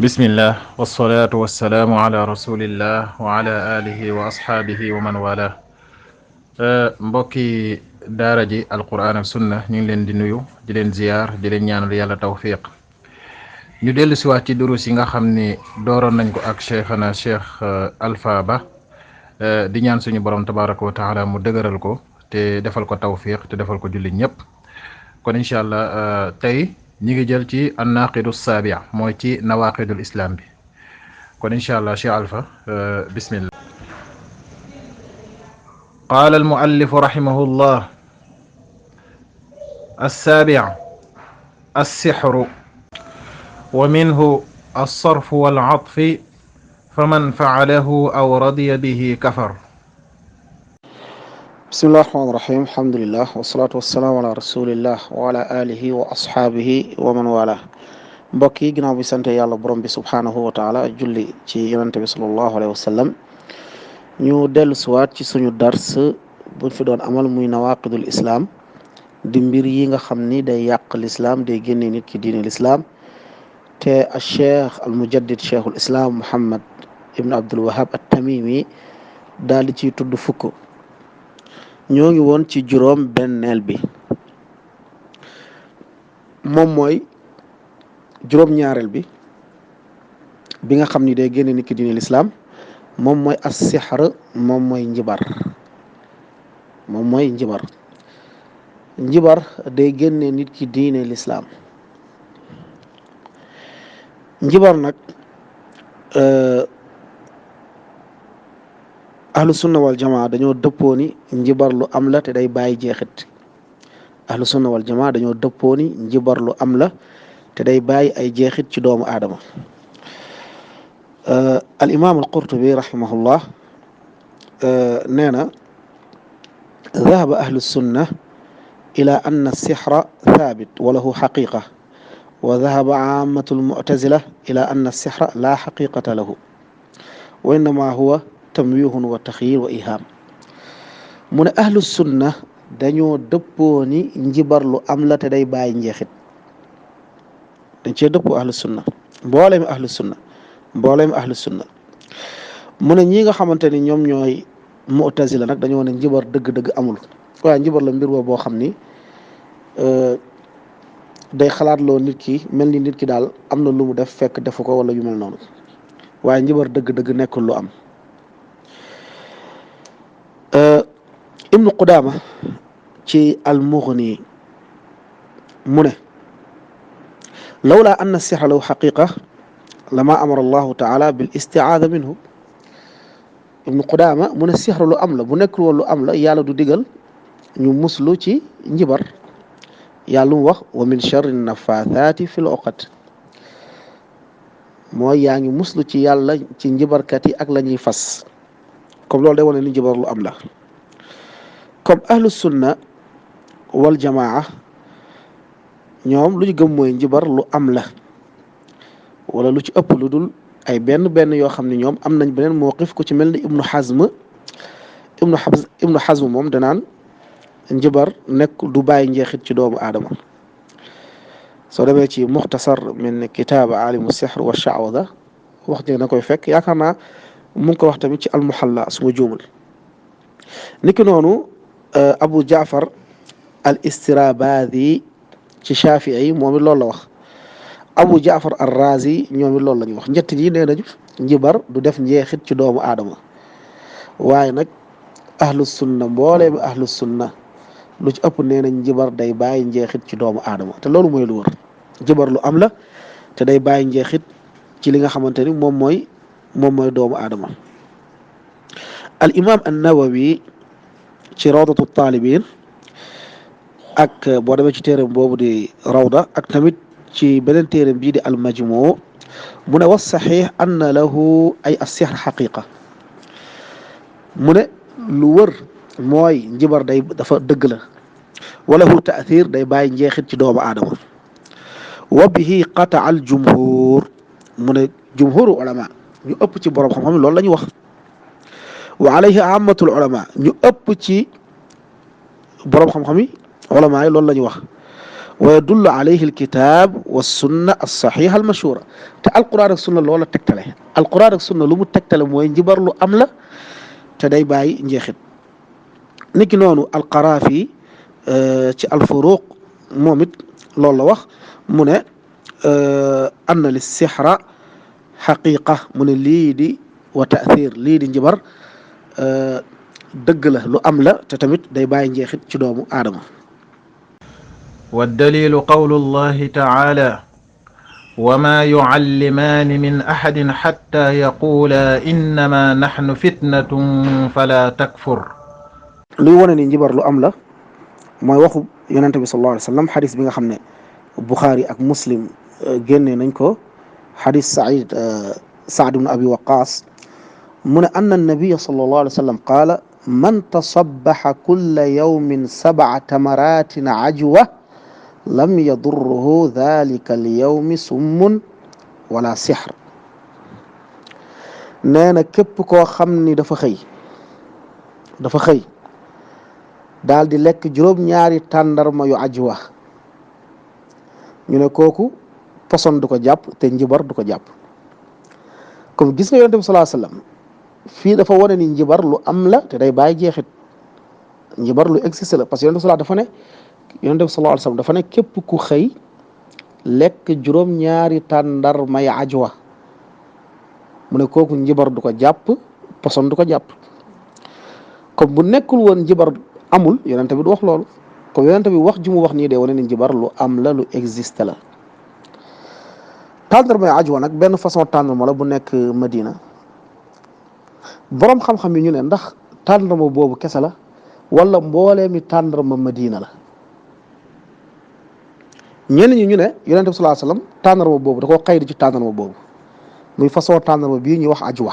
bismillah wasalaatu wasalaamu ala rasulillah wa ala alihi wa ashaabihi wa man wala mbokki daara ji alquran ak sunna ñu ngi leen di nuyu di leen ziyaar di leen ñaanal yàlla tawfiq ñu dellu siwaat ci durus yi nga xam ni dooroon nañ ko ak cheikhana cheikh Alpha Ba di ñaan suñu borom tabaraka wa taala mu dëgëral ko te defal ko tawfiq te defal ko jullit ñëpp kon incha allah tey ñi ngi jël ci annaqidu saabi mooy ci nawaqidul islam bi kon incha allah cheikh Alpha bismillah qaala almuallifu rahimahu llah السابع السحر ومنه الصرف والعطف فمن فعله أو رضي به كفر بسم الله الرحمن الرحيم الحمد لله والصلاة والسلام على رسول الله وعلى آله وأصحابه ومن والاه mbokk yi ginnaaw bi sant yàlla borom bi subhaanahu wa taala julli ci yonente bi sallallahu alayhi wa sallam ñu dellu siwaat ci suñu dars buñ fi doon amal muy nawaqidul islam di mbir yi nga xam ni day yàq lislaam day génne nit ki diine lislaam te al cheikh al mujaddid cheikhul islam muhammad ibn abdul wahab at tamimi daal di ciy tudd fukk ñoo ngi woon ci juróom benneel bi moom mooy juróom ñaareel bi nga xam ni day génne nit ki diine lislaam moom mooy as-sihr moom mooy njibar njibar day génne nit ki diine lislaam njibar nag ahlu sunna wal jamaa dañoo dëppoo ni njibar lu am la te day bàyyi jeexit ahlu sunna wal jamaa dañoo dëppoo ni njibar lu am la te day bàyyi ay jeexit ci doomu aadama al imam al qurtubi rahimahullah nee na dhahaba ahlu sunna ila anna sixra thabit wa lahu xaqiqa wa dhahaba aamatu almu'tazila ila anna sixra la xaqiqata lahu wa innama huwa tamwihun wa taxyir wa iham mu ne ahlu sunna dañoo dëppoo ni njibar lu am la te day bàyyi njeexit dañ cee dëppoo ahlu sunna mbooleem ahlu sunna mu ne ñi nga xamante ni ñoom ñooy mu'tazila nag dañoo ne njibar dëgg-dëgg amul waaye njibar la mbir boo xam ni day xalaat loo nit ki mel ni nit ki daal am na lu mu def fekk defu ko wala yu mel noonu waaye njibar dëgg-dëgg nekkul lu am ibnu Qudaama ci al-Mughni mu ne lawlaa anna sixra lahu xaqiqa lama amara allahu taala bil istiaada minhu ibnu Qudaama mu ne sixra lu am la bu nekkul woon lu am la yàlla du digal ñu muslu ci njibar yàlla mu wax wa min charri nafaathaati fil uqad mooy yaa ngi muslu ci yàlla ci njibarkat yi ak la ñuy fas comme loolu day wane ni njibar lu am la comme ahlu sunna wal jamaa ñoom lu ñu gëm mooy njibar lu am la wala lu ci ëpp lu dul ay benn yoo xam ne ñoom am nañ beneen mawqif ku ci mel ni ibnu Hazm moom danaan njibar nekk du bàyyi njeexit ci doomu aadama soo demee ci muxtasar min kitaab alimu sihr wa sha'wada wax ji na koy fekk yaakaar naa mu ngi ko wax tamit ci almuhalla suma juumul niki noonu abu jaafar al istirabadi ci shafii moom it loolu la wax abu jaafar ar razi ñoom it loolu la ñu wax ñett ñi nee nañu njibar du def njeexit ci doomu aadama waaye nag ahlu sunna mboolee bi ahlu sunna lu ci ëpp nee nañ njibar day bàyyi njeexit ci doomu aadama te loolu mooy lu wër njibar lu am la te day bàyyi njeexit ci li nga xamante ni moom mooy doomu aadama al imam an-Nawawi ci rawdatu taalibin ak boo demee ci téeram boobu di rawda ak tamit ci beneen téeram bii di al majmuu mu ne was saxiix anna lahu ay as-sihr xaqiqa mu ne lu wër mooy njibar dafa dëgg la wala hu taathir day bàyyi njeexit ci doomu aadama wa bihi qataa al jumhur mu ne jumhuru ulama ñu ëpp ci borom xam-xam loolu la ñu wax wa alayhi amatul ulama ñu ëpp ci borom xam-xam yi ulama yi loolu la ñu wax wa yadullu alayhi alkitab wa sunna alsaxiha almashhura te alquran ak sunna loola tegtale alquran ak sunna lu mu tegtale mooy njibar lu am la te day bàyyi njeexit niki noonu alqaraafi ci alfuruq moom it loolu la wax mu ne anna li sixra xaqiqa mu ne lii di wa taathir lii di njibar dëgg la lu am la te tamit day bàyyi njeexit ci doomu aadama والدليل قول الله تعالى وما يعلمان من أحد حتى يقولا إنما نحن فتنة فلا تكفر luy wane ni njibar lu am la mooy waxu yonente bi sallallahu alayhi wa sallam xadis bi nga xam ne Buxaari ak Muslim génne nañ ko xadis Saad ibn Abi Waqaas mu ne anna nabiya sallallahu alayhi wa sallam qaala man tasabbaxa kulla yawmin 7 tamaratin ajwa lam yadurruhu dhalika alyawmi summun wala sixr nee na képp koo xam ni dafa xëy daal di lekk juróom-ñaari tàndarma yu ajwa ñu ne kooku poson du ko jàpp te njibar du ko jàpp comme gis nga yonent bi sallallahu alayhi wasallam fii dafa wane ni njibar lu am la te day bàyyi jeexit njibar lu existe la parce que yonent bi sallallahu alayhi wasallam dafa ne képp ku xëy lekk juróom-ñaari tàndarma yu ajwa mu ne kooku njibar du ko jàpp poson du ko jàpp comme bu nekkul woon njibar amul yonent bi du wax loolu comme yonent bi wax ju mu wax nii de wane ni njibar lu am la lu existe la tàndarma yu ajwa nag benn façon tàndarma la bu nekk Madina boroom xam-xam yi ñu ne ndax tàndarma boobu kese la wala mboolee mi tàndarma Madina la ñenn ñi ñu ne yonent bi sallallahu alayhi wasallam tàndarma boobu da koo xaydi ci tàndarma boobu muy façon tàndarma bii ñuy wax ajwa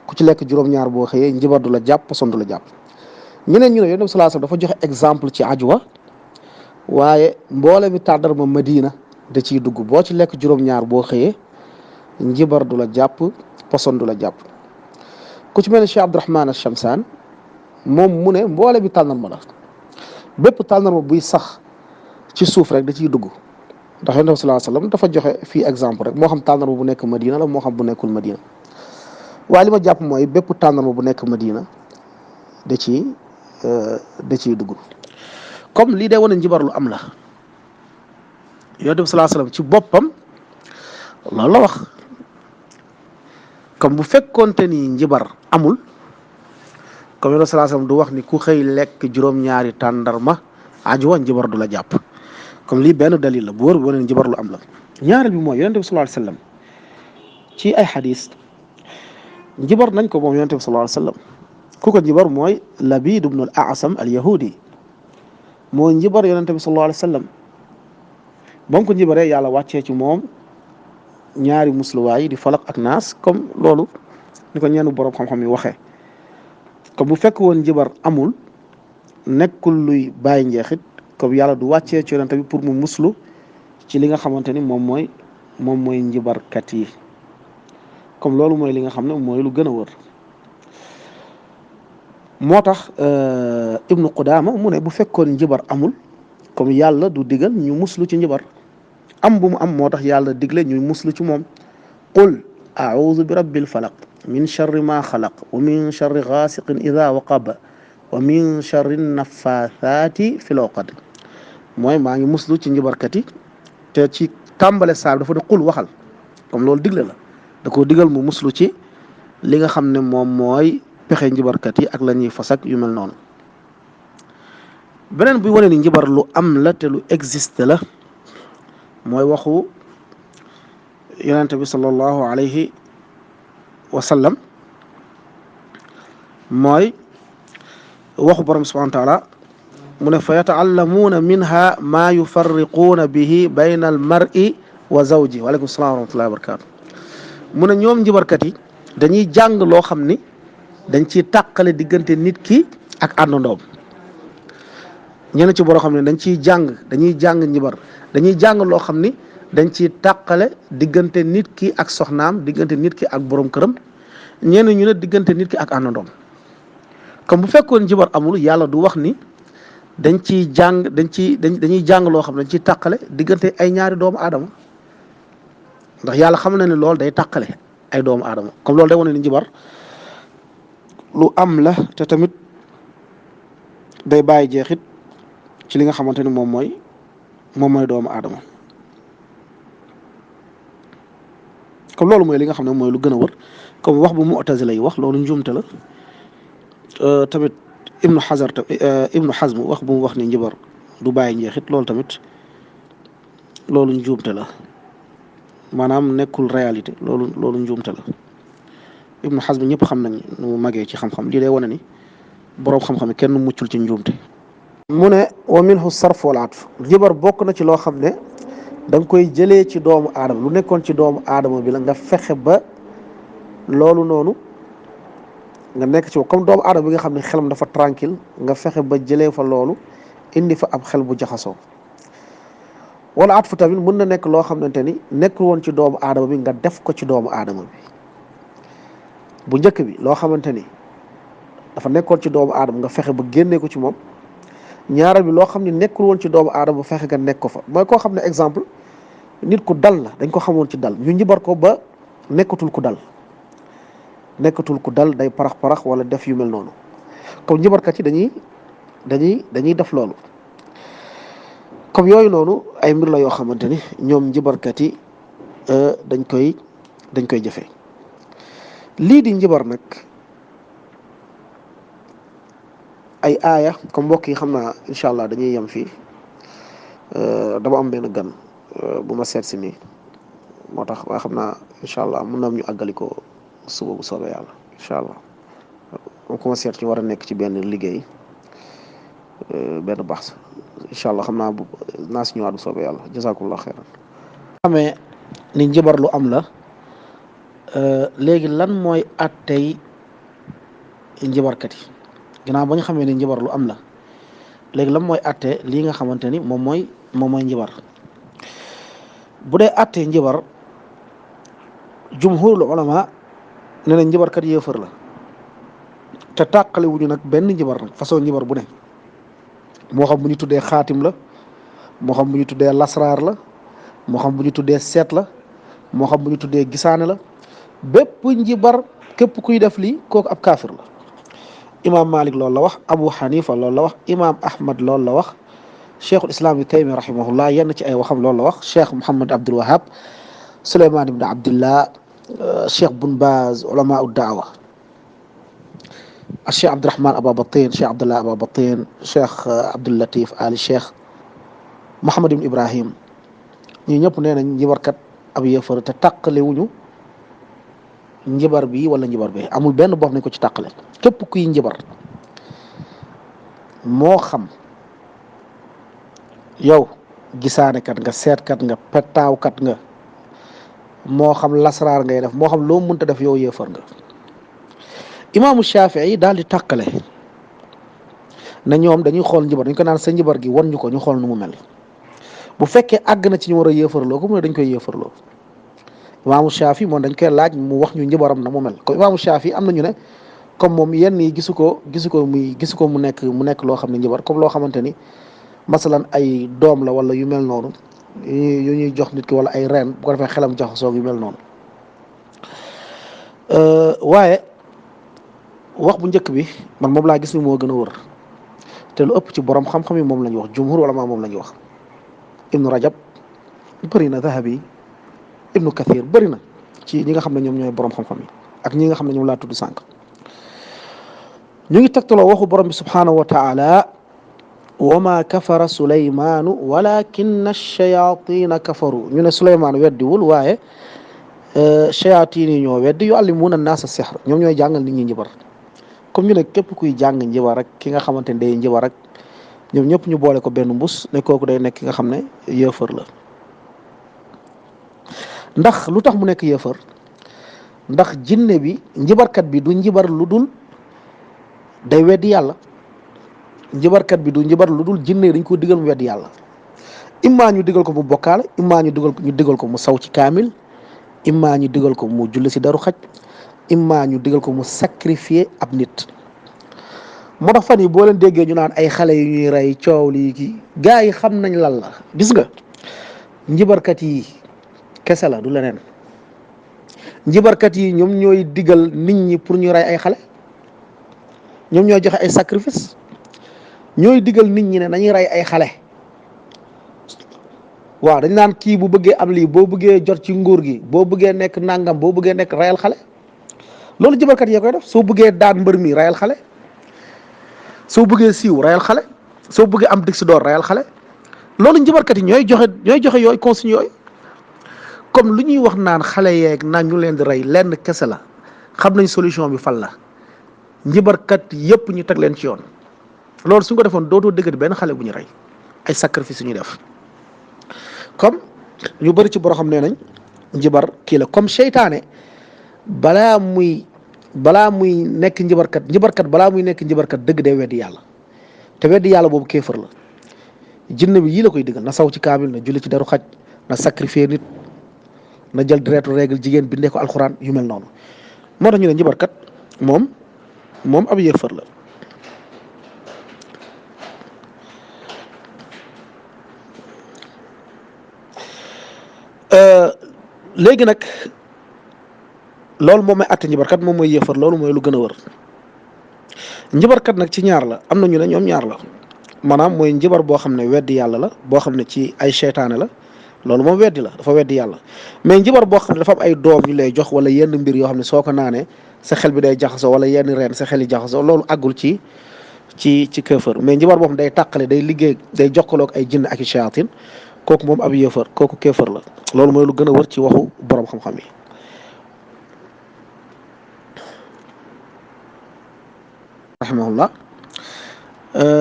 ku ci lekk juróom-ñaar boo xëyee njibar du la jàpp poson du la jàpp ñeneen ñu ne yonent bi sallallahu alayhi wasallam dafa joxe exemple ci ajwa waaye mboole mi tàndarma Madina da ciy dugg boo ci lekk juróom-ñaar boo xëyee njibar du la jàpp poson du la jàpp ku ci mel ne Cheikh Abdourahman Al-Shamsaan moom mu ne mboole mi tàndarma la bépp tàndarma buy sax ci suuf rek da ciy dugg ndax yonent bi sallallahu alayhi wasallam dafa joxe fii exemple rek moo xam tàndarma bu nekk Madina la moo xam bu nekkul Madina waaye li ma jàpp mooy bépp tàndarma bu nekk Madina da ciy dugg comme lii day wane njibar lu am la yonent bi sallallahu alayhi wasallam ci boppam loolu la wax comme bu fekkoonte ni njibar amul comme yonent bi sallallahu alayhi wasallam du wax ni ku xëy lekk juróom-ñaari tàndarma ajwa njibar du la jàpp comme lii benn dalil la bu wóor bu wane njibar lu am la ñaareel bi mooy yonent bi sallallahu alayhi wasallam ci ay xadis njibar nañ ko moom yonent bi sallallahu alayhi wasallam ku ko njibar mooy Labid ibn al-A'sam al-Yahudi moo njibar yonent bi sallallahu alayhi wasallam ba mu ko njibaree yàlla wàccee ci moom ñaari musluwaay di falak ak naas comme loolu ni ko ñenn borom xam-xam yi waxee comme bu fekk woon njibar amul nekkul luy bàyyi njeexit comme yàlla du wàccee ci yonent bi pour mu muslu ci li nga xamante ni moom mooy njibarkat yi comme loolu mooy li nga xam ne mooy lu gën a wër moo tax Ibnu Qudaama mu ne bu fekkoon njibar amul comme yàlla du digal ñu muslu ci njibar am bu mu am moo tax yàlla digle ñu muslu ci moom qul a'udhu bi rabbil falaq min sharri ma xalaq wa min sharri ghasiqin idha waqab wa min sharri naffathati fil uqad mooy maa ngi muslu ci njibarkat yi te ci tàmbale saar dafa ne qul waxal comme loolu digle la da koo digal mu muslu ci li nga xam ne moom mooy pexe njibarkat yi ak la ñuy fas ak yu mel noonu beneen buy wane ni njibar lu am la te lu existe la mooy waxu yonente bi sallallahu alayhi wa sallam mooy waxu borom subhanahu wa taala mu ne fa yata'allamuuna minha maa yufarriquuna bihi bayna al mar'i wa zawji waaleykum salaam wa rahmatullahi wa barakatu mu ne ñoom njibarkat yi dañuy jàng loo xam ni dañ ciy tàqale diggante nit ki ak àndandoom ñenn ci boo xam ne dañuy jàng njibar dañuy jàng loo xam ni dañ ciy tàqale diggante nit ki ak soxnaam diggante nit ki ak borom këram ñenn ñu ne diggante nit ki ak àndandoom comme bu fekkoon njibar amul yàlla du wax ni dañuy jàng loo xam ne dañ ciy tàqale diggante ay ñaari doomu aadama ndax yàlla xam na ne loolu day tàqale ay doomu aadama comme loolu day wane ni njibar lu am la te tamit day bàyyi jeexit ci li nga xamante ni moom mooy doomu aadama comme loolu mooy li nga xam ne mooy lu gën a wër comme wax bu mu'tazila yi wax loolu njuumte la tamit ibnu Hazm wax bu mu wax ni njibar du bàyyi njeexit loolu tamit loolu njuumte la maanaam nekkul réalité loolu njuumte la ibnu Hazm ñëpp xam nañ nu mu magee ci xam-xam lii day wane ni boroom xam-xam yi kenn muccul ci njuumte mu ne wa minhu sarf wal atf njibar bokk na ci loo xam ne da nga koy jëlee ci doomu aadama lu nekkoon ci doomu aadama bi la nga fexe ba loolu noonu nga nekk ci comme doomu aadama bi nga xam ne xelam dafa tranquille nga fexe ba jëlee fa loolu indi fa ab xel bu jaxasoo wala atfu tamit mën na nekk loo xamante ni nekkul woon ci doomu aadama bi nga def ko ci doomu aadama bi bu njëkk bi loo xamante ni dafa nekkoon ci doomu aadama nga fexe ba génnee ko ci moom ñaareel bi loo xam ne nekkul woon ci doomu aadama bu fexe nga nekk ko fa mooy koo xam ne exemple nit ku dal la dañ ko xamoon ci dal ñu njibar ko ba nekkatul ku dal day parax wala def yu mel noonu comme njibarkat yi dañuy def loolu comme yooyu noonu ay mbir la yoo xamante ni ñoom njibarkat yi dañ koy jëfee lii di njibar nag ay aaya comme mbokk yi xam naa incha allah dañuy yem fii dama am benn gan bu ma seet si nii moo tax waaye xam naa incha allah mën na ñu àggali ko suba bu soobee yàlla incha allah moom ku ma seet ñu war a nekk ci benn liggéey benn baax incha allah xam naa si ñëwaat bu soobee yàlla jazakumullah xeyran xamee ni njibar lu am la léegi lan mooy attey njibarkat yi ginnaaw ba ñu xamee ni njibar lu am la léegi lan mooy atte lii nga xamante ni moom mooy njibar bu dee atte njibar jumhurul ulama ne na njibarkat yéefar la te tàqale wuñu nag benn njibar nag façon njibar bu ne moo xam bu ñu tuddee xaatim la moo xam bu ñu tuddee lasraar la moo xam bu ñu tuddee seet la moo xam bu ñu tuddee gisaane la bépp njibar képp kuy def lii kooku ab kaafir la imam Malik loolu la wax Abu Hanifa loolu la wax imam Ahmad loolu la wax cheikhul islam ibn Taymiya rahimahullah yenn ci ay waxam loolu la wax cheikh Muhammad Abdul Wahab Suleyman ibn Abdillah cheikh Bun Baz ulama ad-da'wa cheikh Abdurrahman Aba Batin cheikh Abdullah Aba Batin cheikh Abdul Latif Ali cheikh Muhammad ibn Ibrahim ñi ñëpp nee nañ njibarkat ab yéefar te tàqale wuñu njibar bi wala njibar bi amul benn boo xam ne ko ci tàqale képp kuy njibar moo xam yow gisaanekat nga seetkat nga pettaawkat nga moo xam lasraar ngay def moo xam loo mënta def yow yéefar nga imaamu Shafii daal di tàqale na ñoom dañuy xool njibar dañ ko naan sa njibar gi won ñu ko ñu xool nu mu mel bu fekkee àgg na ci ñu war a yéefarloo ko mu ne dañ koy yéefarloo imaamu Shaafi moom dañ koy laaj mu wax ñu njibaram na mu mel comme imaamu Shaafi am na ñu ne comme moom yenn yi gisu ko mu nekk loo xam ne njibar comme loo xamante ni masalan ay doom la wala yu mel noonu yu ñuy jox nit ki wala ay reen bu ko defee xelam jaxasoo yu mel noonu waaye wax bu njëkk bi man moom laa gis ni moo gën a wër te lu ëpp ci borom xam-xam yi moom la ñuy wax jumhur wala moom la ñuy wax ibnu Rajab bëri na Zahabi ibnu Kathir bëri na ci ñi nga xam ne ñoom ñooy borom xam-xam yi ak ñi nga xam ne ñoom laa tudd sànq ñu ngi tegtaloo waxu borom bi subhanahu wa taala wa ma kafara Suleymaanu walakinna ash-shayatina kafaru ñu ne Suleymaan weddiwul waaye shayatin yi ñoo weddi yuallimuuna an-naasa sihr ñoom ñooy jàngal nit ñi njibar comme ñu ne képp kuy jàng njibar rek ki nga xamante ne day njibar rek ñoom ñëpp ñu boole ko benn mbus ne kooku day nekk ki nga xam ne yéefar la ndax lu tax mu nekk yéefar ndax jinne bi njibarkat bi du njibar lu dul day weddi yàlla njibarkat bi du njibar lu dul jinne dañ ko digal mu weddi yàlla imma ñu digal ko mu bokkaale imma ñu digal ko mu saw ci kaamil imma ñu digal ko mu julli si daru xaj imma ñu digal ko mu sacrifier ab nit moo tax fan yi boo leen déggee ñu naan ay xale yu ñuy rey coow lii kii gars yi xam nañ lan la gis nga njibarkat yi kese la du leneen njibarkat yi ñoom ñooy digal nit ñi pour ñu rey ay xale ñoom ñooy joxe ay sacrifice ñooy digal nit ñi ne nañuy rey ay xale waaw dañ naan kii bu bëggee am lii boo bëggee jot ci nguur gi boo bëggee nekk nangam boo bëggee nekk reyal xale loolu njibarkat yee koy def soo bëggee daan mbër mi reyal xale soo bëggee siiw reyal xale soo bëggee am dig si door reyal xale loolu njibarkat yi ñooy joxe yooyu consigne yooyu comme lu ñuy wax naan xale yeeg naan ñu leen di rey lenn kese la xam nañ solution bi fan la njibarkat yépp ñu teg leen ci yoon loolu suñ ko defoon dootoo dëggati benn xale bu ñu rey ay sacrifice yu ñuy def comme ñu bëri ci boro xam nee nañ njibar kii la comme seytaane balaa muy nekk njibarkat balaa muy nekk njibarkat dëgg day weddi yàlla te weddi yàlla boobu kéefër la jinne bi yii la koy diggal na saw ci kaamil na julli ci deru xaj na sacrifier nit na jël deretu règle jigéen bindee ko alxuraan yu mel noonu moo tax ñu ne njibarkat moom ab yéefar la léegi nag loolu moom mooy àtte njibarkat moom mooy yéefar loolu mooy lu gën a wër njibarkat nag ci ñaar la am na ñu ne ñoom ñaar la maanaam mooy njibar boo xam ne weddi yàlla la boo xam ne ci ay seytaane la loolu moom weddi la dafa weddi yàlla mais njibar boo xam ne dafa am ay doom ñu lay jox wala yenn mbir yoo xam ne soo ko naanee sa xel bi day jaxasoo wala yenn reen sa xel yi jaxasoo loolu àggul ci kéefër mais njibar boo xam day tàqale day liggéey day jokkaloog ay jinn ak i shayatin kooku moom ab yéefar kooku kéefër la loolu mooy lu gën a wër ci waxu borom xam-xam yi rahimahullah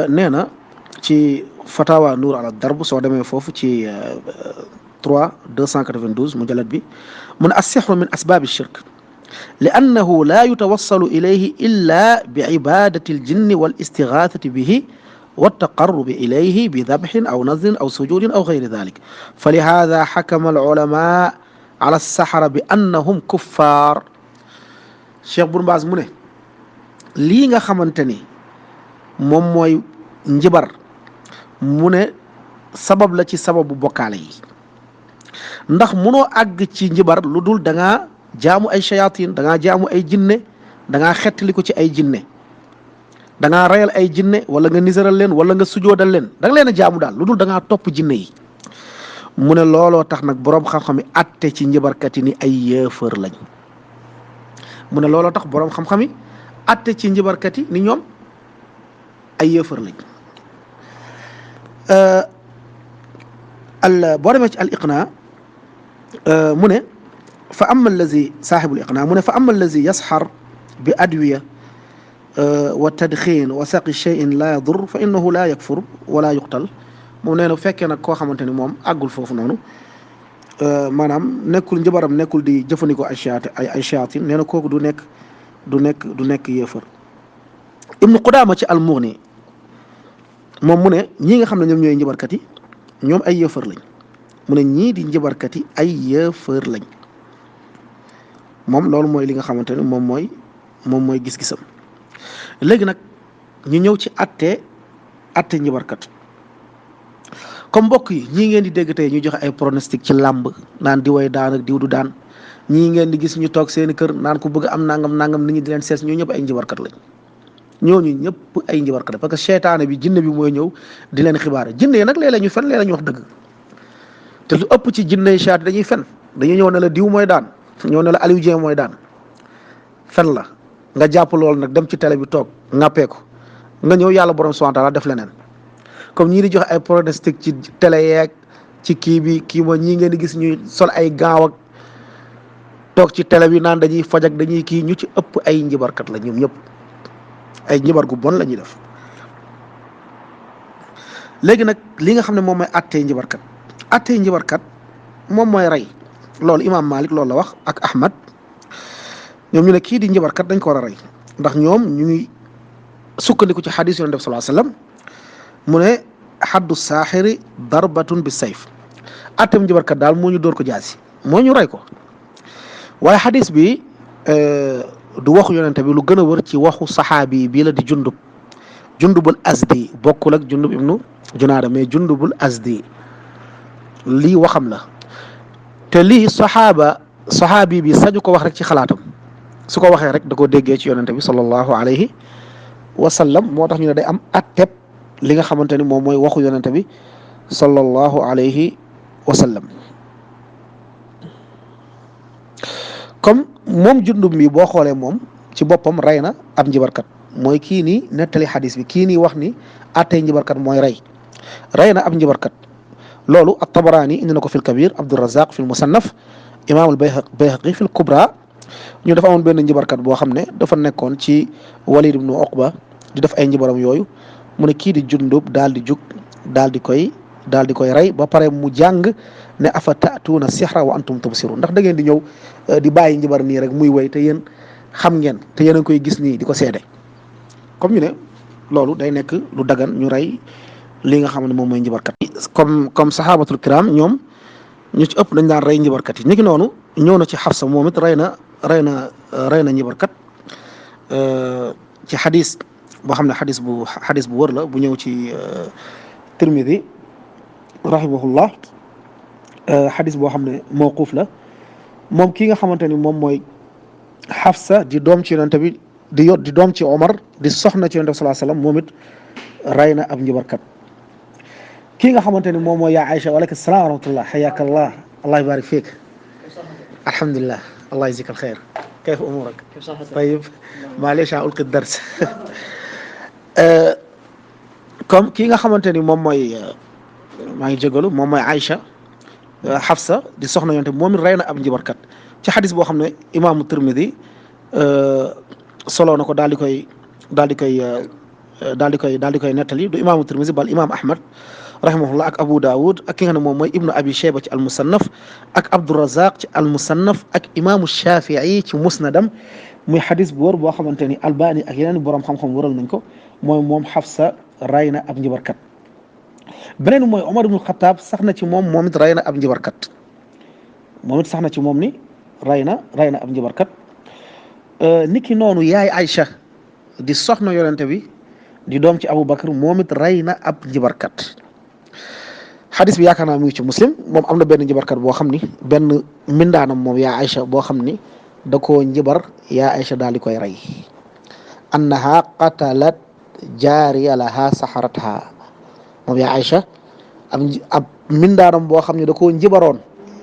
nee na ci fatawa nuur ala darb soo demee foofu ci 292 mujallat bi mu ne assixru min asbaabi shirk li annahu laa yutawassalu ilayhi illa bi ibadati aljinni wal istigathati bihi والتقرب إليه بذبح أو نذر أو سجود أو غير ذلك فلهذا حكم العلماء على السحرة بأنهم كفار Cheikh Boun Baaz mu ne lii nga xamante ni moom mooy njibar mu ne sabab la ci sababu bokkaale yi ndax munoo àgg ci njibar lu dul da ngaa jaamu ay shayatin da ngaa jaamu ay jinne da ngaa xettali ko ci ay jinne da ngaa reyal ay jinne wala nga nisaral leen wala nga sujoodal leen da nga leen a jaamu daal lu dul da ngaa topp jinne yi mu ne looloo tax nag boroom xam-xam yi atte ci njibarkat yi ni ay yéefar lañ mu ne looloo tax boroom xam-xam yi atte ci njibarkat yi ni ñoom ay yéefar lañ boo demee ci al iqna mu ne fa ama allazi saaxibul iqna mu ne fa ama allazi yasxar bi adwiya wa tadxiin wa saqi cheyin laa yadur fa innahu laa yakfur wala yuqtal moom nee na fekkee nag koo xamante ni moom àggul foofu noonu maanaam nekkul njëbaram nekkul di jëfandikoo ay shayatin nee na kooku du nekk yéefar ibnu Qudaama ci al-Mughni moom mu ne ñii nga xam ne ñoom ñooy njëbarkat yi ñoom ay yéefar lañ mu ne ñii di njëbarkat yi ay yéefar lañ moom loolu mooy li nga xamante ne moom mooy gis-gisam léegi nag ñu ñëw ci atte njibarkat comme mbokk yi ñii ngeen di dégg tey ñu joxe ay pronostic ci làmb naan di way daan ak diw du daan ñii ngeen di gis ñu toog seeni kër naan ku bëgg am nangam nit ñi di leen sees ñoo ñëpp ay njibarkat lañ ñooñu ñëpp ay njibarkat parce que seytaane bi jinne bi mooy ñëw di leen xibaare jinne yi nag léeg-léeg ñu fen léeg-léeg ñu wax dëgg te lu ëpp ci jinne yi seytaane dañuy fen dañuy ñëw ne la diw mooy daan ñëw ne la Aliou Dieng mooy daan fen la nga jàpp loolu nag dem ci télé bi toog ŋàppee ko nga ñëw yàlla borom subhanahu wa ta'ala def leneen comme ñii di joxe ay pronostic ci télé yeeg ci kii mooy ñii ngeen di gis ñuy sol ay gaaw ak toog ci télé bi naan dañuy faj ak dañuy kii ñu ci ëpp ay njibarkat la ñoom ñëpp ay njibar gu bon la ñuy def léegi nag li nga xam ne moom mooy attee njibarkat moom mooy rey loolu imaam Malik loolu la wax ak Ahmad ñoom ñu ne kii di njibarkat dañ ko war a rey ndax ñoom ñu ngi sukkandiku ci xadis Yonent bi sallallahu alayhi wasallam mu ne xaddu saaxiri darbatun bi sayf attem njibarkat daal moo ñu dóor ko jaasi moo ñu rey ko waaye xadis bi du waxu Yonent bi lu gën a wër ci waxu saxaabi bii la di Jundub jundubul asdi bokkul ak jundub ibnu junaada mais jundubul asdi lii waxam la te lii saxaabi bi sañu ko wax rek ci xalaatam su ko waxee rek da koo déggee ci yonente bi sallallahu alayhi wa sallam moo tax ñu ne day am atteb li nga xamante ni moom mooy waxu yonente bi sallallahu alayhi wa sallam comme moom jundub mi boo xoolee moom ci boppam rey na ab njibarkat mooy kii nii nettali xadis bi kii nii wax ni attey njibarkat mooy rey na ab njibarkat loolu at-Tabarani indi na ko fil kabir Abdurazaq fil musannaf imaamul Bayhaqi fil kubra ñu dafa amoon benn njibarkat boo xam ne dafa nekkoon ci Walid ibnu Uqba di def ay njibaram yooyu mu ne kii di jundub daal di jug daal di koy rey ba pare mu jàng ne afa taatuuna sixra wa antum tubsirun ndax da ngeen di ñëw di bàyyi njibar nii rek muy woy te yéen xam ngeen te yéen a ngi koy gis nii di ko seede comme ñu ne loolu day nekk lu dagan ñu rey li nga xam ne moom mooy njibarkat yi comme sahabatul kiram ñoom ñu ci ëpp dañ daan rey njibarkat yi niki noonu ñëw na ci Xafsa moom it rey na njibarkat ci xadis boo xam ne xadis bu wër la bu ñëw ci Tirmidi rahimahullah xadis boo xam ne mawquuf la moom kii nga xamante ni moom mooy Xafsa di doom ci yonente bi di doom ci Omar di soxna ci yonente bi sallallahu alayhi wasallam moom it rey na ab njibarkat kii nga xamante ni moom mooy yaa Aïcha waaleykum salaam wa rahmatullah xayaaka allah allah yubarik fiik alhamdulillah allah yajzika alxayr kayfa umurak tayib معليش ألقي الدرس comme kii nga xamante ni moom mooy maa ngi jégalu moom mooy Aïcha Xafsa di soxna yonte moom it rey na ab njibarkat ci xadis boo xam ne imaamu Tirmidi solo na ko daal di koy nettali du imaamu Tirmidi bal imaam Ahmad rahimahullah ak Abu Dawud ak ki nga xam ne moom mooy Ibnu Abi Shayba ci al-Musannaf ak Abdurazaq ci al-Musannaf ak imaamu Shafii ci musnadam muy xadis bu wër boo xamante ni Albani ak yeneen borom xam-xam wëral nañ ko mooy moom Xafsa rey na ab njibarkat beneen mooy Omar ibnu Xataab sax na ci moom it rey na ab njibarkat sax na ci moom ni rey na ab njibarkat niki noonu yaay Aïcha di soxna yonente bi di doom ci Abu Bakr moom it rey na ab njibarkat xadis bi yaakaar naa mu ngi ci Muslim moom am na benn njibarkat boo xam ni benn mindaanam moom yaa Aïcha boo xam ni da koo njibar yaa Aïcha daal di koy rey annaha qatalat jaariya laha saxaratha moom yaa Aïcha ab mindaanam boo xam ne da koo njibaroon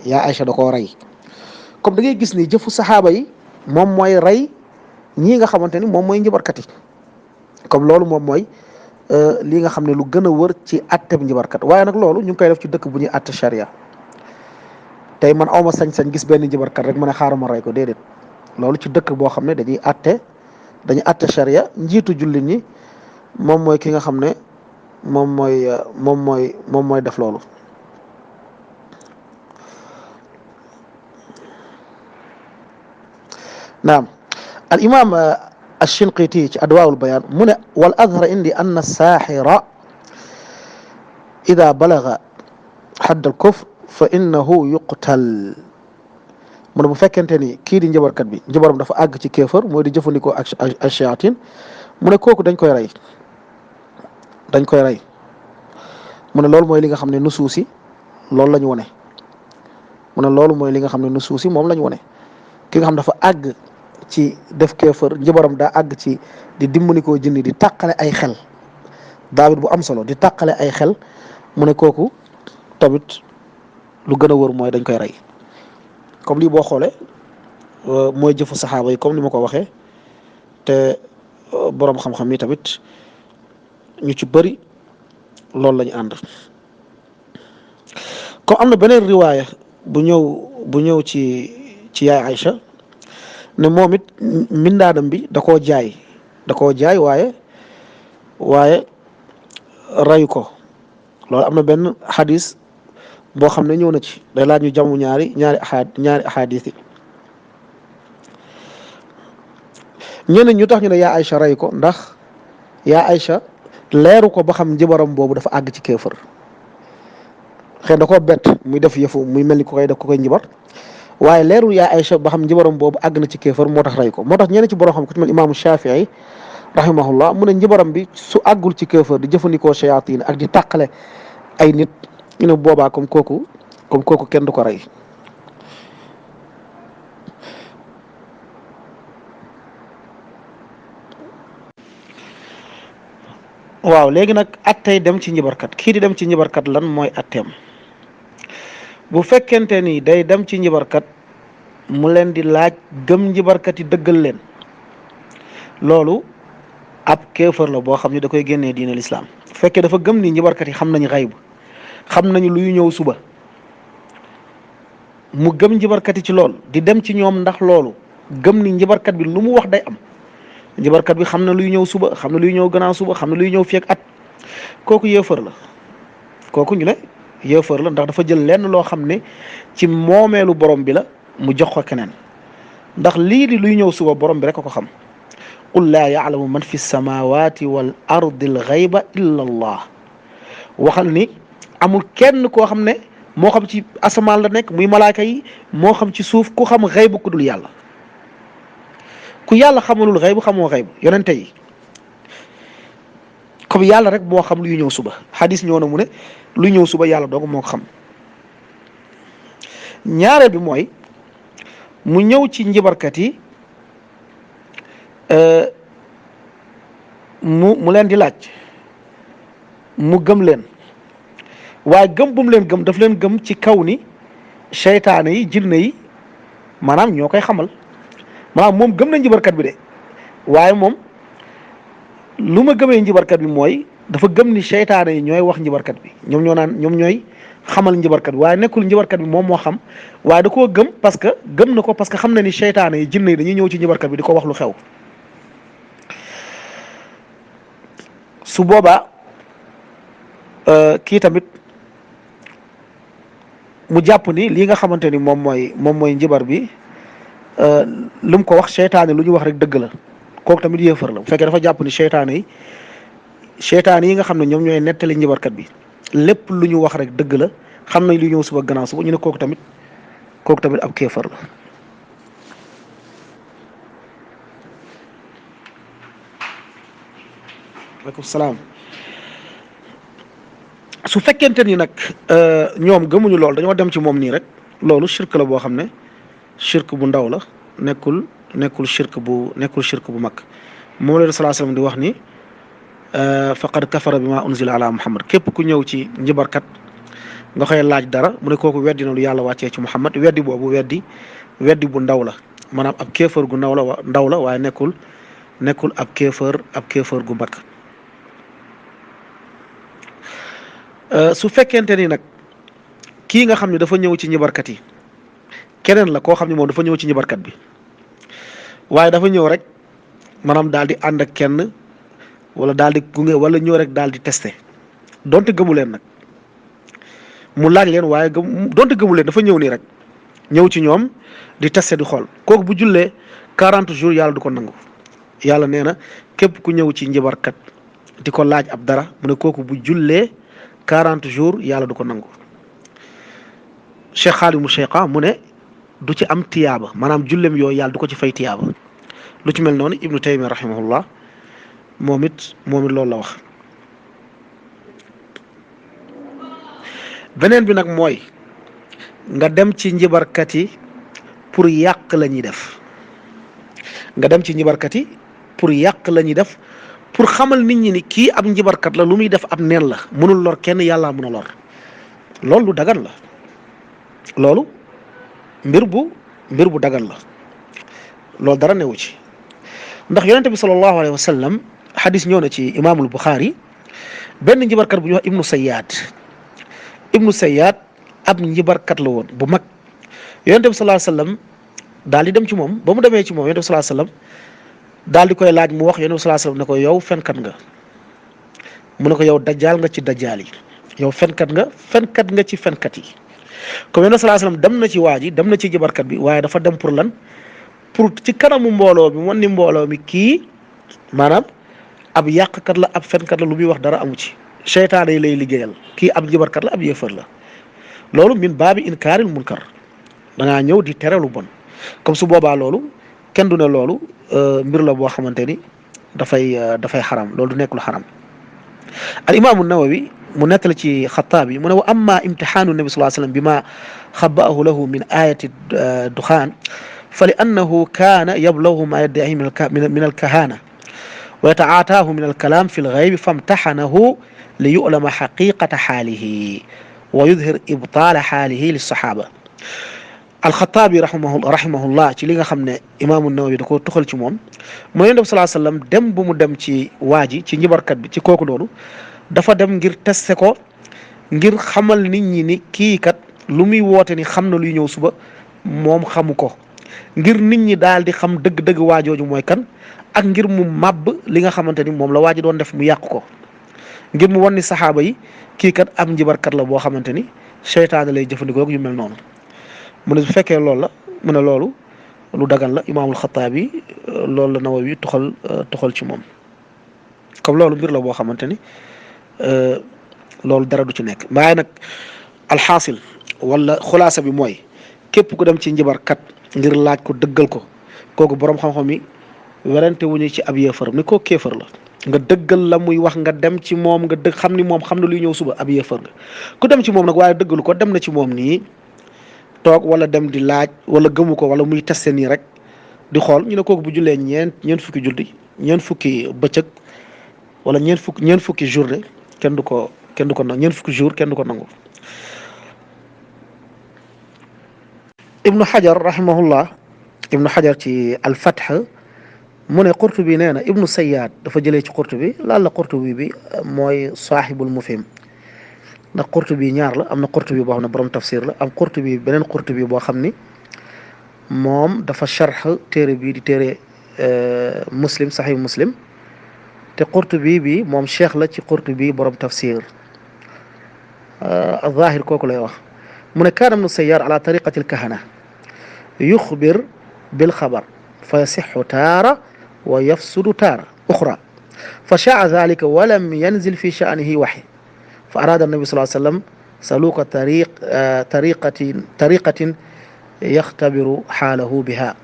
yaa Aïcha da koo rey comme da ngay gis ni jëfu saxaaba yi moom mooy rey ñii nga xamante ni moom mooy njibarkat yi comme loolu moom mooy li nga xam ne lu gën a wër ci atteb njibarkat waaye nag loolu ñu ngi koy def ci dëkk bu ñuy atte charia tey man awma sañ-sañ gis benn njibarkat rek ma ne xaaral ma rey ko déedéet loolu ci dëkk boo xam ne dañuy atte charia njiitu jullit ñi moom mooy ki nga xam ne moom mooy def loolu naam al imam الشنقيطي أدواء البيان من والأظهر عندي أن الساحر إذا بلغ حد الكفر فإنه يقتل من bu fekkente ni kii di njabarkat bi njabaram dafa àgg ci kéefar mooy di jëfandikoo ak shayatin mu ne kooku dañ koy rey mu ne loolu mooy li nga xam ne nusuusi loolu la ñu wone mu ne loolu mooy li nga xam ne nusuusi moom la ñu wone ki nga xam dafa àgg ci def kéefër njabaram daa àgg ci di dimbali koo jinni di tàqale ay xel daawit bu am solo di tàqale ay xel mu ne kooku tamit lu gën a wër mooy dañ koy rey comme lii boo xoolee mooy jëfu saxaaba yi comme ni ma ko waxee te boroom xam-xam yi tamit ñu ci bëri loolu la ñu ànd comme am na beneen riwaaya bu ñëw ci yaay Aïcha ne moom it mindaadam bi da koo jaay waaye rayu ko loolu am na benn xadis boo xam ne ñëw na ci day laaj ñu jamu ñaari ahadis yi ñeneen ñu tax ñu ne yaa Aïcha ray ko ndax yaa Aïcha leeru ko ba xam njabaram boobu dafa àgg ci kéefër xëy na da koo bett muy def yëfu muy mel ni ku koy njabar waaye leeru yaa Aïcha ba xam njabaram boobu àgg na ci kéefër moo tax ray ko moo tax ñeneen ci borom xam ku ci mel imaamu Shafii rahimahullah mu ne njibaram bi su àggul ci kéefër di jëfandikoo shayatin ak di tàqale ay nit ñu ne boobaa comme kooku kenn du ko rey. waaw léegi nag attey dem ci njibarkat kii di dem ci njibarkat lan mooy atteem bu fekkente ni day dem ci njibarkat mu leen di laaj gëm njibarkat yi dëggal leen loolu ab kéefër la boo xam ne da koy génnee diine lislaam bu fekkee dafa gëm ni njibarkat yi xam nañu xayb xam nañu luy ñëw suba mu gëm njibarkat yi ci lool di dem ci ñoom ndax loolu gëm ni njibarkat bi lu mu wax day am njibarkat bi xam na luy ñëw suba xam na luy ñëw gannaaw suba xam na luy ñëw fii ak at kooku yéefar la kooku ñu ne yéefar la ndax dafa jël lenn loo xam ne ci moomeelu borom bi la mu jox ko keneen ndax lii di luy ñëw suba borom bi rek ko xam qul laa yaalamu man fi samawati wal ardi al ghayba illa allah waxal ni amul kenn koo xam ne moo xam ci asamaan la nekk muy malaaka yi moo xam ci suuf ku xam xaybu ku dul yàlla ku yàlla xamalul xaybu xamoo xaybu yonente yi comme yàlla rek moo xam luy ñëw suba xadis ñëw na mu ne luy ñëw suba yàlla dong moo ko xam. ñaareel bi mooy mu ñëw ci njibarkat yi mu leen di laaj mu gëm leen waaye gëm bu mu leen gëm daf leen gëm ci kaw ni seytaane yi jinne yi maanaam ñoo koy xamal maanaam moom gëm na njibarkat bi de waaye moom lu ma gëmee njibarkat bi mooy dafa gëm ni seytaane yi ñooy wax njibarkat bi ñoom ñooy xamal njibarkat bi waaye nekkul njibarkat bi moom moo xam waaye da koo gëm parce que gëm na ko parce que xam na ni seytaane yi jinne yi dañuy ñëw ci njibarkat bi di ko wax lu xew su boobaa kii tamit mu jàpp ni lii nga xamante ni moom mooy njibar bi lu mu ko wax seytaane lu ñu wax rek dëgg la kooku tamit yéefar la bu fekkee dafa jàpp ni seytaane yi nga xam ne ñoom ñooy nettali njibarkat bi lépp lu ñu wax rek dëgg la xam nañ lu ñëw suba gannaaw suba ñu ne kooku tamit ab kéefar la. waaleykum salaam. su fekkente ni nag ñoom gëmuñu lool dañoo dem ci moom nii rek loolu shirk la boo xam ne shirk bu ndaw la nekkul shirk bu mag moom la sallallahu alayhi wasallam di wax ni faqad kafara bima unzila ala muhammad képp ku ñëw ci njibarkat nga koy laaj dara mu ne kooku weddi na lu yàlla wàccee ci muhammad weddi boobu weddi bu ndaw la maanaam ab kéefër gu ndaw la waaye nekkul ab kéefër gu mag. su fekkente ni nag kii nga xam ne dafa ñëw ci njibarkat yi keneen la koo xam ne moom dafa ñëw ci njibarkat bi waaye dafa ñëw rek maanaam daal di ànd ak kenn wala daal di gunge wala ñëw rek daal di testé donte gëmu leen nag mu laaj leen waaye donte gëmu leen dafa ñëw nii rek ñëw ci ñoom di testé di xool kooku bu jullee 40 jours yàlla du ko nangu yàlla nee na képp ku ñëw ci njibarkat di ko laaj ab dara mu ne kooku bu jullee 40 jours yàlla du ko nangu Cheikh Xaali mu Cheikha mu ne du ci am tiyaaba maanaam jullem yooyu yàlla du ko ci fay tiyaaba lu ci mel noonu Ibnu Taymiya rahimahullah moom it loolu la wax. beneen bi nag mooy nga dem ci njibarkat yi pour yàq la ñuy def pour xamal nit ñi ni kii ab njibarkat la lu muy def ab neen la mënul lor kenn yàlla mën a lor loolu lu dagan la loolu mbir bu dagan la loolu dara newu ci ndax yonente bi sallallahu alayhi wa sallam xadis ñëw na ci imaamul Buxaari benn njibarkat bu ñuy wax ibnu Sayyad ab njibarkat la woon bu mag yonente bi sallallahu alayhi wa sallam daal di dem ci moom ba mu demee ci moom yonente bi sallallahu alayhi wa sallam daal di koy laaj mu wax yonent bi sallallahu alayhi wasallam ne ko yow fenkat nga mu ne ko yow dajjaal nga ci dajjaal yi yow fenkat nga ci fenkat yi comme yonent bi sallallahu alayhi wasallam dem na ci waa ji dem na ci jibarkat bi waaye dafa dem pour lan pour ci kanamu mbooloo bi wan ni mbooloo mi kii maanaam ab yàqkat la ab fenkat la lu muy wax dara amu ci seytaane yi lay liggéeyal kii ab jibarkat la ab yéefar la loolu min baabi inkaaril munkar da ngaa ñëw di tere lu bon comme su boobaa loolu kenn du ne loolu mbir la boo xamante ni dafay xaram loolu du nekk lu xaram al imaamu nawawi mu nettali ci xataabi mu ne wa amma imtixaanu nabi sallallahu alayhi wasallam bima xabaahu lahu min ayati duxaan fa li annahu kaana yablagu ma yaddaci min alkahana wa yataataahu min alkalaam fi lgaybi famtaxanahu li yulama xaqiqata xaalihi wa yudhir ibtaala xaalihi lissaxaaba alxataabi rahimahullah ci li nga xam ne imaamu nawawi da ko tuxal ci moom mu ne Nabi sallallahu alayhi wasallam dem bu mu dem ci waa ji ci njibarkat bi ci kooku noonu dafa dem ngir teste ko ngir xamal nit ñi ni kii kat lu muy woote ni xam na luy ñëw suba moom xamu ko ngir nit ñi daal di xam dëgg-dëgg waajooju mooy kan ak ngir mu màbb li nga xamante ni moom la waa ji doon def mu yàq ko ngir mu wan ni saxaaba yi kii kat am njibarkat la boo xamante ni seytaane lay jëfandikoo ak yu mel noonu mu ne bu fekkee loolu la mu ne loolu lu dagan la imaamul xataabi loolu la Nawawi toxal ci moom comme loolu mbir la boo xamante ni loolu dara du ci nekk waaye nag alxaasil wala xulaasa bi mooy képp ku dem ci njibarkat ngir laaj ko dëggal ko kooku boroom xam-xam yi werante wuñu ci ab yéefar ni ko kéefar la nga dëggal la muy wax nga dem ci moom nga dëgg xam ni moom xam na luy ñëw suba ab yéefar nga ku dem ci moom nag waaye dëggalu ko dem na ci moom nii toog wala dem di laaj wala gëmu ko wala muy testé nii rek di xool ñu ne kooku bu jullee ñeent fukki julli ñeent fukki bëccëg wala ñeent fukki journée kenn du ko nangu ñeent fukki jour kenn du ko nangu. Ibnu Hajar rahimahullah Ibnu Hajar ci al-Fath mu ne Qurtubi nee na Ibnu Sayyad dafa jëlee ci Qurtubi laal la Qurtubi bi mooy saaxibul mufhim ndax Qurtubi ñaar la am na Qurtubi boo xam ne borom tafsir la am Qurtubi beneen Qurtubi boo xam ni moom dafa sharx téere bii di téere muslim saxiih muslim te Qurtubi bi moom cheikh la ci Qurtubi borom tafsir az-Zaahir kooku lay wax mu ne kaana Ibnu Sayyar ala tariqati al-kahana yuxbir bil xabar fa yasixu taara wa yafsudu taara uxra fa shaa zaalika wa lam yanzil fi sha'nihi waxy fa araada nabi sallallahu alayhi wa sallam saluuka tariqatin yaxtabiru xaalahu biha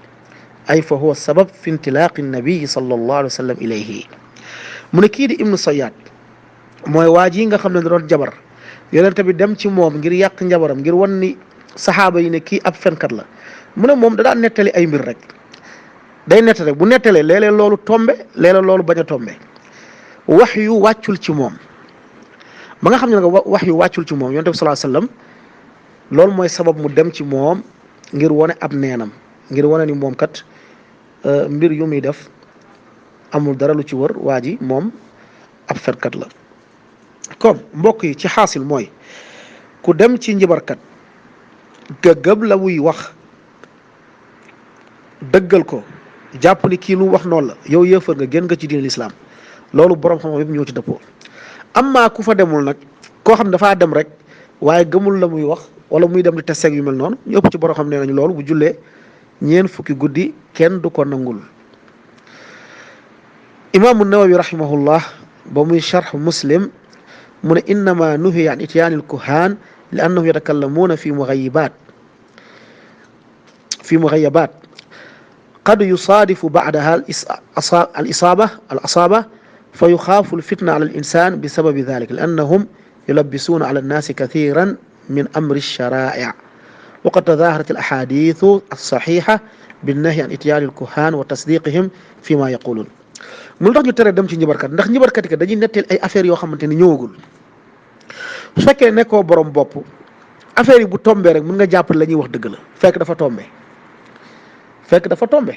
ay fa huwa sabab fi intilaaqi nabiyi sallallahu alayhi wa sallam ilayhi mu ne kii di Ibnu Sayyad mooy waa ji nga xam ne da doon jabar yonent bi dem ci moom ngir yàq njabaram ngir wan ni saxaaba yi ne kii ab fenkat la mu ne moom da daan nettali ay mbir rek day nettali bu nettalee léeg-léeg loolu tombe léeg-léeg loolu bañ a tombe wax yu wàccul ci moom ba nga xam ne nag wax yu wàccul ci moom yonent bi sallallahu alayhi wasallam loolu mooy sabab mu dem ci moom ngir wane ab neenam ngir wane ni moom kat mbir yu muy def amul dara lu ci wër waa ji moom ab fenkat la comme mbokk yi ci xaasil mooy ku dem ci njibarkat gëgëb la muy wax dëggal ko jàpp ni kii lu wax noonu la yow yëfër nga génn nga ci diine lislaam loolu borom xam-xam yëpp ñoo ci dëppoo amma ku fa demul nag koo xam ne dafaa dem rek waaye gëmul la muy wax wala muy dem di testeeg yu mel noonu ñu ëpp ci borom xam nee nañu loolu bu jullee ñeent fukki guddi kenn du ko nangul imaamu Nawawi rahimahullah ba muy sharx muslim mu ne innama nuhiya an ityaani alkuhaan li annahum yatakallamuuna fi mughayabaat qad yusaadifu ba'daha al-isaaba fa yuxaafu al-fitna ala al-insaan bi sababi dhaalika li annahum yulabbisuuna ala an-naasi kathiiran min amri ash-sharaa'i' wa qad tadaaharat al-ahaadiithu as-sahiiha bin-nahyi an ityaani al-kuhaan wa tasdiiqihim fiimaa yaquuluun mu tax ñu tere dem ci njibarkat ndax njibarkat yi dañuy netteel ay affaires yoo xamante ni ñëwagul su fekkee nekkoo borom bopp affaire yi bu tombee rek mën nga jàpp la ñuy wax dëgg la fekk dafa tombe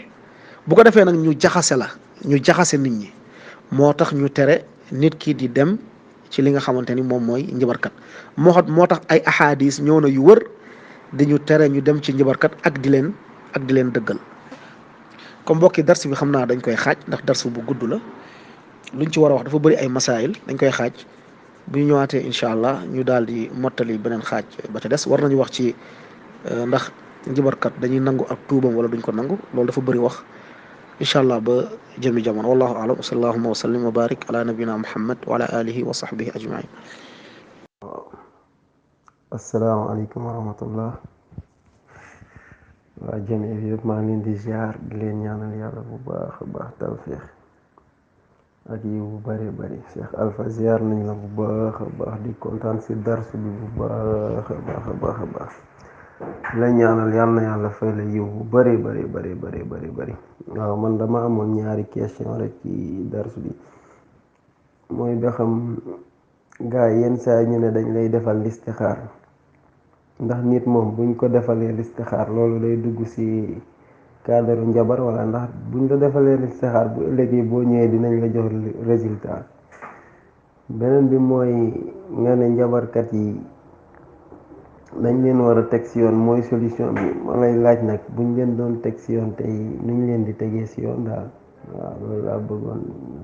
bu ko defee nag ñu jaxase nit ñi moo tax ñu tere nit ki di dem ci li nga xamante ni moom mooy njibarkat moo tax ay ahadis ñëw na yu wër di ñu tere ñu dem ci njibarkat ak di leen dëggal comme mbokki dars bi xam naa dañ koy xaaj ndax dars bu gudd la luñ ci war a wax dafa bëri ay masaayil dañ koy xaaj bu ñu ñëwaatee incha allah ñu daal di mottali beneen xaaj ba ca des war nañu wax ci ndax njibarkat dañuy nangu ak tuubam wala duñ ko nangu loolu dafa bëri wax incha allah ba jëmi jamono wallahu a'lam wa sallallahu wa sallim wa barik ala nabina muhammad wa ala alihi wa sahbihi ajmain. asalaamaaleykum wa rahmatullah waa jami bi yëpp maa ngi leen di ziar di leen ñaanal yàlla bu baax a baax tawfiix ak yiw bu bari bari. Cheikh Alpha ziar nañ la bu baax a baax di kontaan si darsu bi bu baax a baax a baax a baax la ñaanal yal na yàlla fay la yiw bu bari bari bari bari bari bari. waaw man dama amoon ñaari question rek ci darsu bi, mooy ba xam gaa yi yenn saa ñu ne dañ lay defal listixaar, ndax nit moom buñ ko defalee listixaar loolu day dugg si cadre njabar, wala ndax buñ la defalee listixaar bu ëllëgee boo ñëwee dinañ la jox résultat. beneen bi mooy nga ne njabarkat yi dañ leen war a teg si yoon mooy solution bi, ma lay laaj nag buñ leen doon teg si yoon tey nuñ leen di tegee si yoon daal. waaw loolu laa bëggoon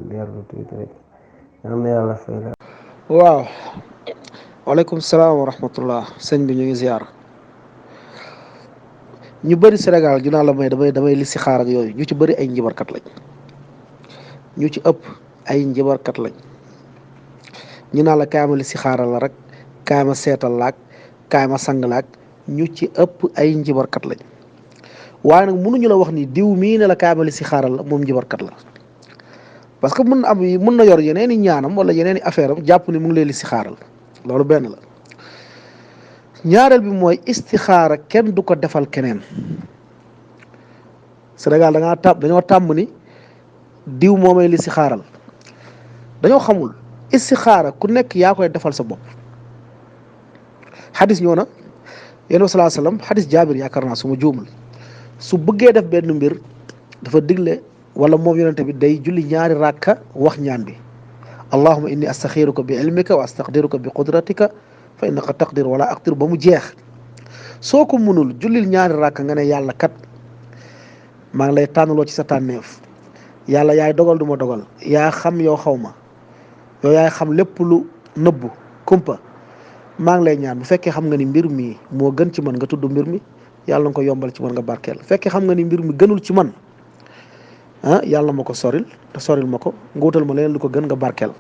leerlu tuuti rek. am na yàlla fay la. waaw waaleykum salaam wa rahmatullah. sëñ bi ñu ngi ziar. ñu bëri Sénégal ju naa la may damay li si xaar ak yooyu ñu ci bëri ay njibarkat lañ, ñu ci ëpp ay njibarkat lañ. ñu naa la kaay ma li si xaaral la rek, kaay ma seetal laak, kaay ma sang laak, ñu ci ëpp ay njibarkat lañ. waaye nag mënuñu la wax ni diw mii ne la kaay ma li si xaaral la moom njibarkat la, parce que mun na yor yeneen i ñaanam wala yeneen i affaire am jàpp ni mu ngi leen li si xaaral. loolu benn la. ñaareel bi mooy istixaara kenn du ko defal keneen. Sénégal dañoo tàmm ni diw moomay li si xaaral. dañoo xamul istixaara ku nekk yaa koy defal sa bopp. xadis ñoo na yéen salaa salaam, xadis jaabir yaakaar naa su ma juumul, su bëggee def benn mbir dafa digle wala moom yonente bi day julli ñaari ràkka wax ñaan bi allahuma inni astaxiruka bi ilmika wa astaqdiruka bi qudratika fa innaka taqdir wala aqdir ba mu jeex. soo ko mënul jullil ñaari ràkka nga ne yàlla kat maa ngi lay tànnaloo ci sa tànneef, yàlla yaay dogal du ma dogal, yaa xam yow xaw ma, yow yaay xam lépp lu nëbbu kumpa, maa ngi lay ñaan bu fekkee xam nga ni mbir mi moo gën ci man nga tudd mbir mi, yàlla nga ko yombal ci man nga barkeel. bu fekkee xam nga ni mbir mi gënul ci man yàlla ma ko soril te soril ma ko, nga wutal ma leneen lu ko gën nga barkeel.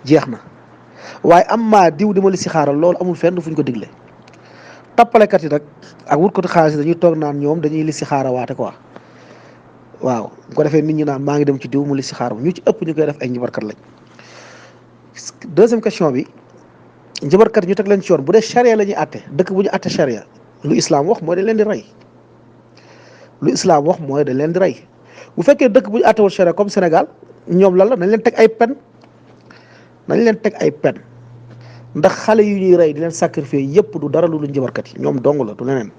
jeex na. waaye am maa diw di ma li si xaaral loolu amul fenn fu ñu ko digle. tappalekat yi nag ak wut ko xaalis dañuy toog naan ñoom dañuy li si xaarawaate quoi. waaw bu ko defee nit ñi naan maa ngi dem ci diw mu li si xaar ñu ci ëpp ñu koy def ay njabarkat lañ. deuxième question bi, njabarkat ñu teg leen ci yoon bu dee charia la ñuy àtte, dëkk bu ñu àtte charia lu islam wax mooy dañ leen di rey. lu islam wax mooy dañ leen di rey. bu fekkee dëkk bu ñu àttewul charia comme Sénégal, ñoom lan la nañ leen teg ay pen, nañ leen teg ay pen, ndax xale yu ñuy rey di leen sacrifier yëpp du dara lu njabarkat yi ñoom dong la du leneen.